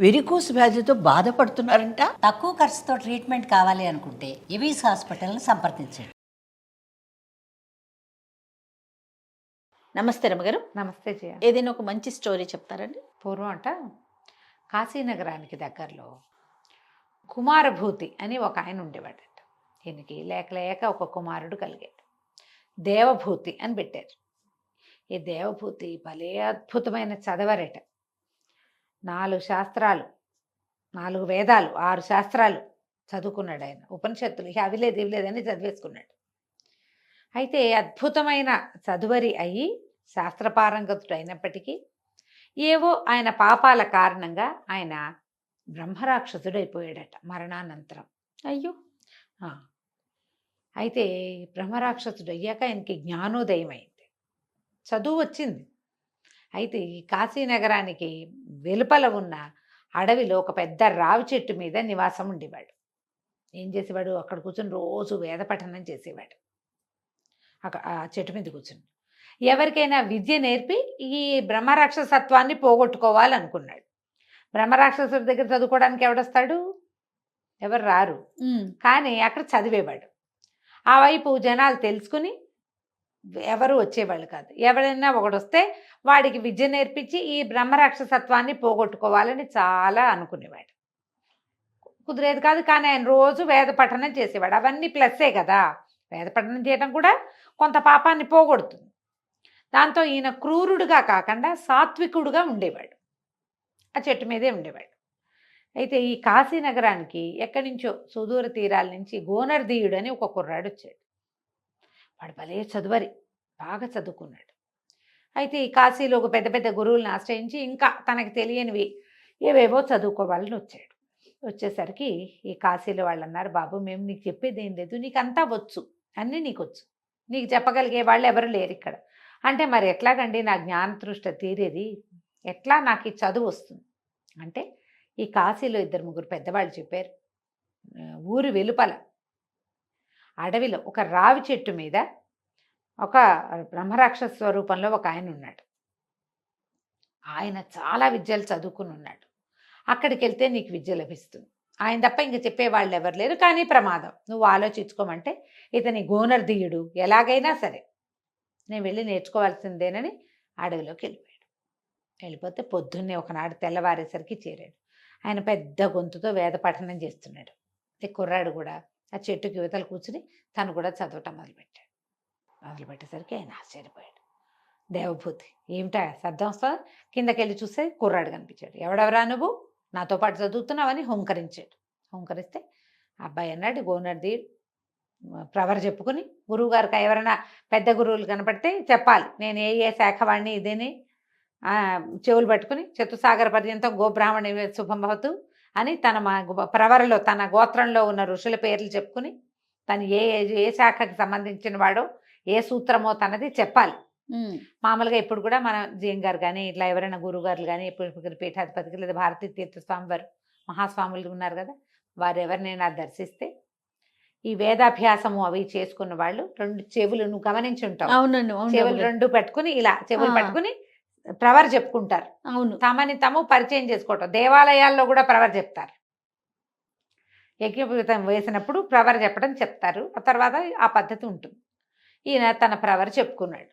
Varicose వ్యాధితో బాధపడుతున్నారంట. తక్కువ ఖర్చుతో ట్రీట్మెంట్ కావాలి అనుకుంటే ఎవిస్ హాస్పిటల్ని సంప్రదించండి. నమస్తే రమ్మగారు. నమస్తే జయ. ఏదైనా ఒక మంచి స్టోరీ చెప్తారండి? పూర్వం అంట కాశీనగరానికి దగ్గరలో కుమారభూతి అని ఒక ఆయన ఉండేవాడట. ఈయనకి లేక లేక ఒక కుమారుడు కలిగాడు. దేవభూతి అని పెట్టారు. ఈ దేవభూతి భలే అద్భుతమైన చదవరట. 4 శాస్త్రాలు, 4 వేదాలు, 6 శాస్త్రాలు చదువుకున్నాడు ఆయన. ఉపనిషత్తులు అవి లేదు ఇవి లేదని చదివేసుకున్నాడు. అయితే అద్భుతమైన చదువరి అయ్యి శాస్త్రపారంగతుడు అయినప్పటికీ ఏవో ఆయన పాపాల కారణంగా ఆయన బ్రహ్మరాక్షసుడైపోయాడట మరణానంతరం. అయ్యో. అయితే బ్రహ్మరాక్షసుడు అయ్యాక ఆయనకి జ్ఞానోదయం అయింది, చదువు వచ్చింది. అయితే ఈ కాశీనగరానికి వెలుపల ఉన్న అడవిలో ఒక పెద్ద రావి చెట్టు మీద నివాసం ఉండేవాడు. ఏం చేసేవాడు? అక్కడ కూర్చొని రోజు వేద పఠనం చేసేవాడు. ఆ చెట్టు మీద కూర్చుని ఎవరికైనా విద్య నేర్పి ఈ బ్రహ్మరాక్షసత్వాన్ని పోగొట్టుకోవాలనుకున్నాడు. బ్రహ్మరాక్షసుడి దగ్గర చదువుకోవడానికి ఎవడొస్తాడు? ఎవరు రారు. కానీ అక్కడ చదివేవాడు. ఆ వైపు జనాలు తెలుసుకుని ఎవరు వచ్చేవాళ్ళు కాదు. ఎవరైనా ఒకడొస్తే వాడికి విద్య నేర్పించి ఈ బ్రహ్మరాక్షసత్వాన్ని పోగొట్టుకోవాలని చాలా అనుకునేవాడు. కుదిరేది కాదు. కానీ ఆయన రోజు వేద పఠనం చేసేవాడు. అవన్నీ ప్లస్సే కదా. వేద పఠనం చేయడం కూడా కొంత పాపాన్ని పోగొడుతుంది. దాంతో ఈయన క్రూరుడుగా కాకుండా సాత్వికుడుగా ఉండేవాడు. ఆ చెట్టు మీదే ఉండేవాడు. అయితే ఈ కాశీనగరానికి ఎక్కడి నుంచో సుదూర తీరాల నుంచి గోనర్దీయుడు అని ఒక కుర్రాడు వచ్చాడు. వాడు భలే చదువరి, బాగా చదువుకున్నాడు. అయితే ఈ కాశీలో ఒక పెద్ద పెద్ద గురువులను ఆశ్రయించి ఇంకా తనకు తెలియనివి ఏవేవో చదువుకోవాలని వచ్చాడు. వచ్చేసరికి ఈ కాశీలో వాళ్ళు అన్నారు, బాబు మేము నీకు చెప్పేది ఏం లేదు, నీకు అంతా వచ్చు, అన్నీ నీకు వచ్చు, నీకు చెప్పగలిగే వాళ్ళు ఎవరు లేరు ఇక్కడ. అంటే మరి ఎట్లాగండి నా జ్ఞానతృష్ట తీరేది, ఎట్లా నాకు ఈ చదువు వస్తుంది అంటే ఈ కాశీలో 2-3 పెద్దవాళ్ళు చెప్పారు. ఊరి వెలుపల అడవిలో ఒక రావి చెట్టు మీద ఒక బ్రహ్మరాక్షస స్వరూపంలో ఒక ఆయన ఉన్నాడు. ఆయన చాలా విద్యలు చదువుకుని ఉన్నాడు. అక్కడికి వెళ్తే నీకు విద్య లభిస్తుంది. ఆయన తప్ప ఇంక చెప్పేవాళ్ళు ఎవరు లేరు. కానీ ప్రమాదం, నువ్వు ఆలోచించుకోమంటే ఇతని గోనర్దీయుడు ఎలాగైనా సరే నేను వెళ్ళి నేర్చుకోవాల్సిందేనని అడవిలోకి వెళ్ళిపోయాడు. వెళ్ళిపోతే పొద్దున్నే ఒకనాడు తెల్లవారేసరికి చేరాడు. ఆయన పెద్ద గొంతుతో వేద పఠనం చేస్తున్నాడు. కుర్రాడు కూడా ఆ చెట్టుకి యువతలు కూర్చుని తను కూడా చదవటం మొదలుపెట్టేసరికి ఆయన ఆశ్చర్యపోయాడు. దేవభూతి ఏమిటా శబ్దం వస్తుందా? కిందకి వెళ్ళి చూస్తే కుర్రాడు కనిపించాడు. ఎవడెవరా నువ్వు, నాతో పాటు చదువుతున్నావని హుంకరించాడు. హుంకరిస్తే అబ్బాయి అన్నాడు, గోనర్దీయుడు ప్రవర చెప్పుకుని గురువుగారికి ఎవరైనా పెద్ద గురువులు కనపడితే చెప్పాలి, నేను ఏ శాఖ వాడిని ఇదేని చెవులు పట్టుకుని చతుసాగర పర్యంతం గోబ్రాహ్మణ శుభం భవతు అని తన ప్రవరలో తన గోత్రంలో ఉన్న ఋషుల పేర్లు చెప్పుకుని తను ఏ శాఖకి సంబంధించిన వాడో ఏ సూత్రమో తనది చెప్పాలి. మామూలుగా ఇప్పుడు కూడా మన జీఎం గారు కానీ ఇట్లా ఎవరైనా గురువుగారులు కానీ ఇప్పుడు పీఠాధిపతికి లేదా భారతీ తీర్థస్వామి వారు మహాస్వాములు ఉన్నారు కదా, వారు ఎవరినైనా దర్శిస్తే ఈ వేదాభ్యాసము అవి చేసుకున్న వాళ్ళు 2 చెవులు నువ్వు గమనించి ఉంటావు. అవునండి. చెవులు 2 పెట్టుకుని ఇలా చెవులు పట్టుకుని ప్రవర్ చెప్పుకుంటారు. అవును. తమని తాము పరిచయం చేసుకోవటం. దేవాలయాల్లో కూడా ప్రవర్ చెప్తారు. యజ్ఞోపవీతం వేసినప్పుడు ప్రవర్ చెప్పడం చెప్తారు. ఆ తర్వాత ఆ పద్ధతి ఉంటుంది. ఈయన తన ప్రవర్ చెప్పుకున్నాడు.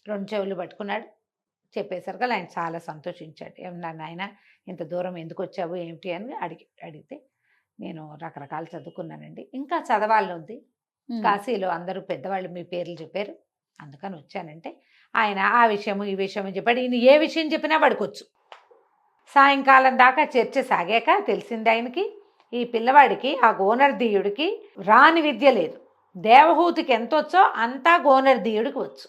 2 చెవులు పట్టుకున్నాడు. చెప్పేసరికి ఆయన చాలా సంతోషించాడు. ఏమన్నా నాయన ఇంత దూరం ఎందుకు వచ్చావు ఏమిటి అని అడిగితే నేను రకరకాలు చదువుకున్నానండి, ఇంకా చదవాలని ఉంది, కాశీలో అందరూ పెద్దవాళ్ళు మీ పేర్లు చెప్పారు అందుకని వచ్చానంటే ఆయన ఆ విషయము ఈ విషయము చెప్పాడు. ఈయన ఏ విషయం చెప్పినా పడుకోవచ్చు. సాయంకాలం దాకా చర్చ సాగాక తెలిసింది ఆయనకి ఈ పిల్లవాడికి ఆ గోనర్దీయుడికి రాని విద్య లేదు. దేవహూతికి ఎంత వచ్చో అంతా గోనర్దీయుడికి వచ్చు.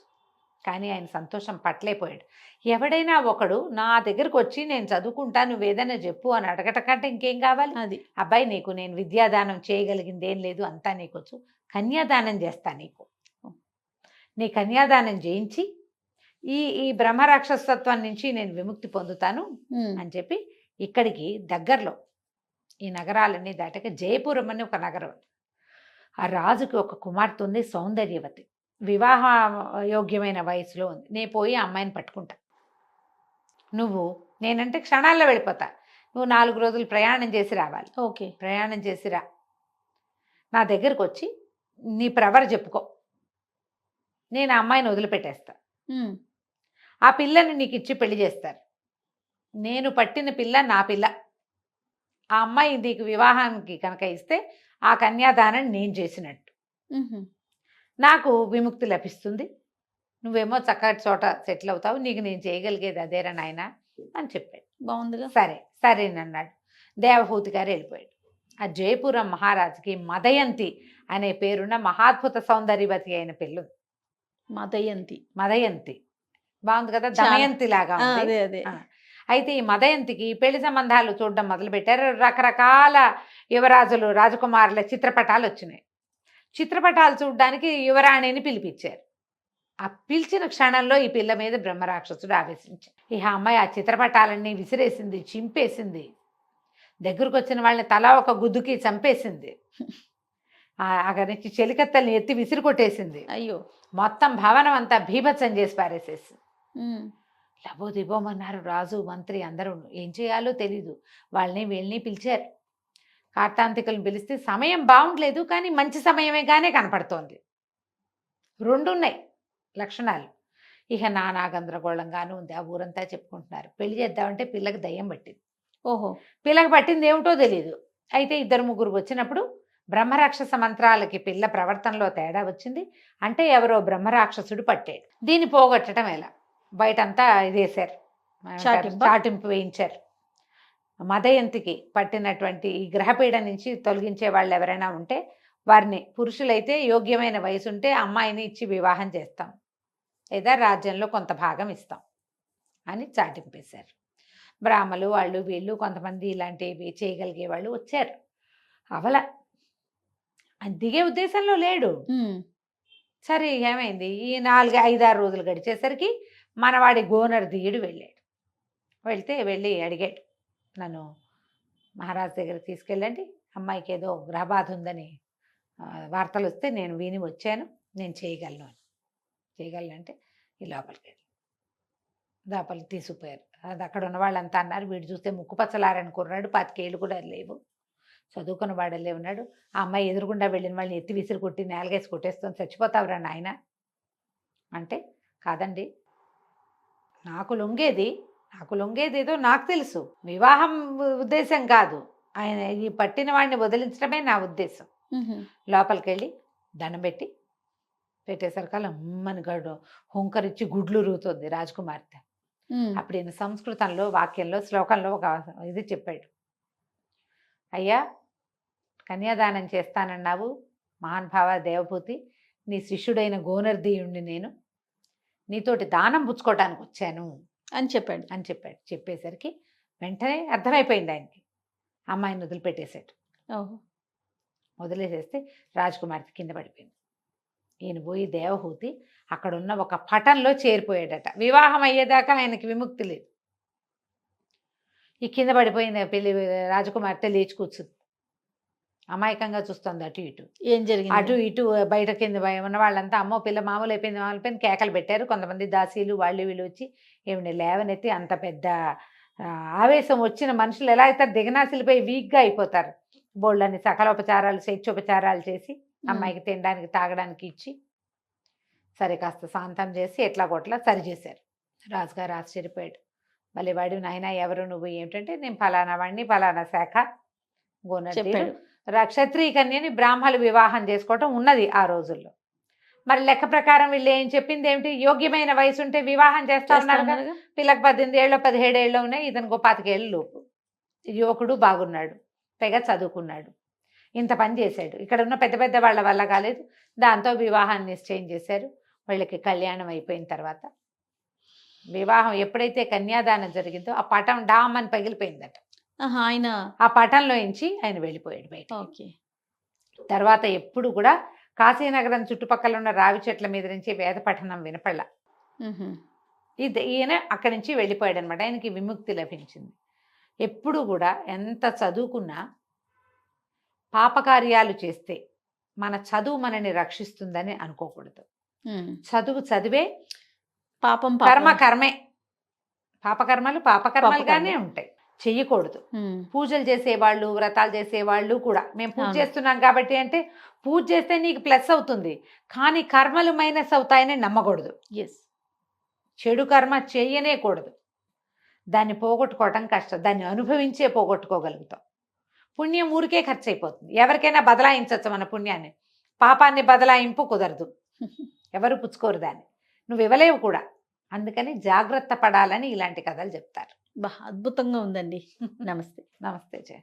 కానీ ఆయన సంతోషం పట్టలేకపోయాడు. ఎవడైనా ఒకడు నా దగ్గరకు వచ్చి నేను చదువుకుంటా నువ్వు ఏదైనా చెప్పు అని అడగట కంటే ఇంకేం కావాలి? అది అబ్బాయి నీకు నేను విద్యాదానం చేయగలిగింది ఏం లేదు, అంతా నీకొచ్చు, కన్యాదానం చేస్తా, నీ కన్యాదానం చేయించి ఈ బ్రహ్మరాక్షసత్వం నుంచి నేను విముక్తి పొందుతాను అని చెప్పి ఇక్కడికి దగ్గరలో ఈ నగరాలన్నీ దాటక జయపురం అని ఒక నగరం. ఆ రాజుకి ఒక కుమార్తె ఉంది, సౌందర్యవతి, వివాహ యోగ్యమైన వయసులో ఉంది. నేను పోయి ఆ అమ్మాయిని పట్టుకుంటా, నువ్వు నేనంటే క్షణాల్లో వెళ్ళిపోతా, నువ్వు 4 రోజులు ప్రయాణం చేసి రావాలి. ఓకే. ప్రయాణం చేసి రా, నా దగ్గరకు వచ్చి నీ ప్రవర చెప్పుకో, నేను ఆ అమ్మాయిని వదిలిపెట్టేస్తా. ఉమ్. ఆ పిల్లని నీకు ఇచ్చి పెళ్లి చేస్తారు. నేను పట్టిన పిల్ల నా పిల్ల. ఆ అమ్మాయి నీకు వివాహానికి కనుక ఇస్తే ఆ కన్యాదానం నేను చేసినట్టు. ఉహుం. నాకు విముక్తి లభిస్తుంది. నువ్వేమో చక్కటి చోట సెటిల్ అవుతావు. నీకు నేను చేయగలిగేది అదేరా నాయన అని చెప్పాడు. బాగుందిగా. సరే సరేనన్నాడు. దేవహూతి గారు వెళ్ళిపోయాడు. ఆ జయపురం మహారాజుకి మదయంతి అనే పేరున్న మహాద్భుత సౌందర్యవతి అయిన పిల్ల మదయంతి. మదయంతి. బాగుంది కదా, చాలా. దమయంతి లాగా ఆ, ఉంది. అదే అదే. ఆ. అయితే ఈ మదయంతికి పెళ్లి సంబంధాలు చూడడం మొదలుపెట్టారు. రకరకాల యువరాజులు రాజకుమారుల చిత్రపటాలు వచ్చినాయి. చిత్రపటాలు చూడడానికి యువరాణిని పిలిపించారు. ఆ పిలిచిన క్షణంలో ఈ పిల్ల మీద బ్రహ్మరాక్షసుడు ఆవేశించాడు. ఈ అమ్మాయి ఆ చిత్రపటాలన్నీ విసిరేసింది, చింపేసింది. దగ్గరకు వచ్చిన వాళ్ళని తలా ఒక గుద్దుకి చంపేసింది. అక్కడి నుంచి చెలికత్తల్ని ఎత్తి విసిరి కొట్టేసింది. అయ్యో. మొత్తం భవనం అంతా భీభత్సం చేసి పారేసేసి ఉమ్. లబోదిబోమన్నారు రాజు మంత్రి అందరూ. ఏం చేయాలో తెలీదు. వాళ్ళని వీళ్ళని పిలిచారు. కార్తాంతికులను పిలిస్తే సమయం బాగుండలేదు, కానీ మంచి సమయమేగానే కనపడుతోంది. రెండున్నాయి లక్షణాలు. ఇక నానా గందరగోళంగానూ ఉంది. ఆ ఊరంతా చెప్పుకుంటున్నారు. పెళ్లి చేద్దామంటే పిల్లకి దయ్యం పట్టింది. ఓహో. పిల్లకి పట్టింది ఏమిటో తెలియదు. అయితే 2-3 వచ్చినప్పుడు బ్రహ్మరాక్షస మంత్రాలకి పిల్ల ప్రవర్తనలో తేడా వచ్చింది. అంటే ఎవరో బ్రహ్మరాక్షసుడు పట్టాడు. దీన్ని పోగొట్టడం ఎలా? బయటంతా ఇదేశారు, చాటింపు వేయించారు. మదయంతికి పట్టినటువంటి ఈ గ్రహపీడ నుంచి తొలగించే వాళ్ళు ఎవరైనా ఉంటే వారిని, పురుషులైతే యోగ్యమైన వయసు ఉంటే అమ్మాయిని ఇచ్చి వివాహం చేస్తాం, లేదా రాజ్యంలో కొంత భాగం ఇస్తాం అని చాటింపేశారు. బ్రాహ్మలు వాళ్ళు వీళ్ళు కొంతమంది ఇలాంటివి చేయగలిగే వాళ్ళు వచ్చారు. అవల దిగే ఉద్దేశంలో లేడు. సరే ఏమైంది, ఈ 4-5-6 రోజులు గడిచేసరికి మనవాడి గోనర్ దియుడు వెళ్ళాడు. వెళ్ళి అడిగాడు, నన్ను మహారాజు దగ్గరికి తీసుకెళ్ళండి, అమ్మాయికి ఏదో గ్రహబాధ ఉందని వార్తలు వస్తే నేను విని వచ్చాను, నేను చేయగలను అని. చేయగలనంటే ఈ లోపలికి తీసుకుపోయారు. అది అక్కడ ఉన్న వాళ్ళంతా అన్నారు, వీడు చూస్తే ముక్కుపచ్చలారని కుర్రాడు, 25 ఏళ్ళు కూడా లేవు, చదువుకున్న వాడలే ఉన్నాడు. ఆ అమ్మాయి ఎదురుగుండా వెళ్ళిన వాళ్ళని ఎత్తి విసిరి కొట్టి నేలగేసి కొట్టేస్తుంది, చచ్చిపోతావురా నాయన అంటే, కాదండి నాకు లొంగేది ఏదో నాకు తెలుసు, వివాహం ఉద్దేశం కాదు, ఆయన ఈ పట్టిన వాడిని వదిలించడమే నా ఉద్దేశం. లోపలికి వెళ్ళి దండం పెట్టేసరికల్ అమ్మని గడు హుంకరిచ్చి గుడ్లు రూతుంది రాజకుమార్తె. అప్పుడు ఈయన సంస్కృతంలో వాక్యంలో శ్లోకంలో ఒక ఇది చెప్పాడు, అయ్యా కన్యాదానం చేస్తానన్నావు మహానుభావ దేవభూతి, నీ శిష్యుడైన గోనర్దీయుణ్ణి నేను, నీతోటి దానం పుచ్చుకోవడానికి వచ్చాను అని చెప్పాడు. చెప్పేసరికి వెంటనే అర్థమైపోయింది ఆయనకి. అమ్మాయిని వదిలిపెట్టేశాడు. వదిలేసేస్తే రాజకుమార్తె కింద పడిపోయింది. ఈయన పోయి దేవహూతి అక్కడున్న ఒక పటంలో చేరిపోయాడట. వివాహం అయ్యేదాకా ఆయనకి విముక్తి లేదు. ఈ కింద పడిపోయింది పెళ్లి రాజకుమార్తె లేచి కూర్చుంది, అమాయకంగా చూస్తుంది అటు ఇటు. ఏం జరిగింది? అటు ఇటు బయట కింద ఉన్న వాళ్ళంతా అమ్మో పిల్ల మామూలు అయిపోయింది కేకలు పెట్టారు. కొంతమంది దాసీలు వాళ్ళు వీళ్ళు వచ్చి ఏమిటి లేవనెత్తి, అంత పెద్ద ఆవేశం వచ్చిన మనుషులు ఎలా అయితే దిగనాసిలిపోయి వీక్గా అయిపోతారు. బోళ్ళని సకలోపచారాలు స్వేచ్ఛోపచారాలు చేసి అమ్మాయికి తినడానికి తాగడానికి ఇచ్చి సరే కాస్త శాంతం చేసి ఎట్లా కొట్లా సరి చేశారు. రాజుగారు ఆశ్చర్యపోయాడు, మళ్ళీ వాడు నాయన ఎవరు నువ్వు ఏమిటంటే, నేను ఫలానా వాడిని ఫలానా శాఖ గోనర్దీయుడు, క్షత్రియ కన్యని బ్రాహ్మలు వివాహం చేసుకోవటం ఉన్నది ఆ రోజుల్లో. మరి లెక్క ప్రకారం వీళ్ళు ఏం చెప్పింది ఏమిటి, యోగ్యమైన వయసు ఉంటే వివాహం చేస్తా ఉన్నారు కదా. పిల్లకి 18 ఏళ్ళు 17 ఏళ్ళు ఉన్నాయి, ఇతను 25 ఏళ్ళు లోపు. యువకుడు బాగున్నాడు, పైగా చదువుకున్నాడు, ఇంత పని చేశాడు. ఇక్కడ ఉన్న పెద్ద పెద్ద వాళ్ళ వల్ల కాలేదు, దాంతో వివాహాన్ని నిశ్చయం చేశారు. వాళ్ళకి కళ్యాణం అయిపోయిన తర్వాత వివాహం ఎప్పుడైతే కన్యాదానం జరిగిందో ఆ పటం డామ్ అని పగిలిపోయిందట. ఆయన ఆ పటంలో నుంచి ఆయన వెళ్ళిపోయాడు బయట. తర్వాత ఎప్పుడు కూడా కాశీనగరం చుట్టుపక్కల ఉన్న రావి చెట్ల మీద నుంచి వేద పఠనం వినపడలా. ఈయన అక్కడి నుంచి వెళ్ళిపోయాడు అనమాట. ఆయనకి విముక్తి లభించింది. ఎప్పుడు కూడా ఎంత చదువుకున్నా పాపకార్యాలు చేస్తే మన చదువు మనని రక్షిస్తుందని అనుకోకూడదు. చదివే పాపం కర్మే, పాపకర్మలుగానే ఉంటాయి. చెయ్యకూడదు. పూజలు చేసేవాళ్ళు, వ్రతాలు చేసేవాళ్ళు కూడా మేము పూజ అవును. చేస్తున్నాం కాబట్టి అంటే పూజ చేస్తే నీకు ప్లస్ అవుతుంది, కానీ కర్మలు మైనస్ అవుతాయని నమ్మకూడదు. ఎస్. చెడు కర్మ చెయ్యనే కూడదు. దాన్ని పోగొట్టుకోవటం కష్టం, దాన్ని అనుభవించే పోగొట్టుకోగలుగుతాం. పుణ్యం ఊరికే ఖర్చు అయిపోతుంది. ఎవరికైనా బదలాయించవచ్చు మన పుణ్యాన్ని, పాపాన్ని బదలాయింపు కుదరదు, ఎవరు పుచ్చుకోరు దాన్ని, నువ్వు ఇవ్వలేవు కూడా. అందుకని జాగ్రత్త పడాలని ఇలాంటి కథలు చెప్తారు. అద్భుతంగా ఉందండి. నమస్తే. నమస్తే జయ.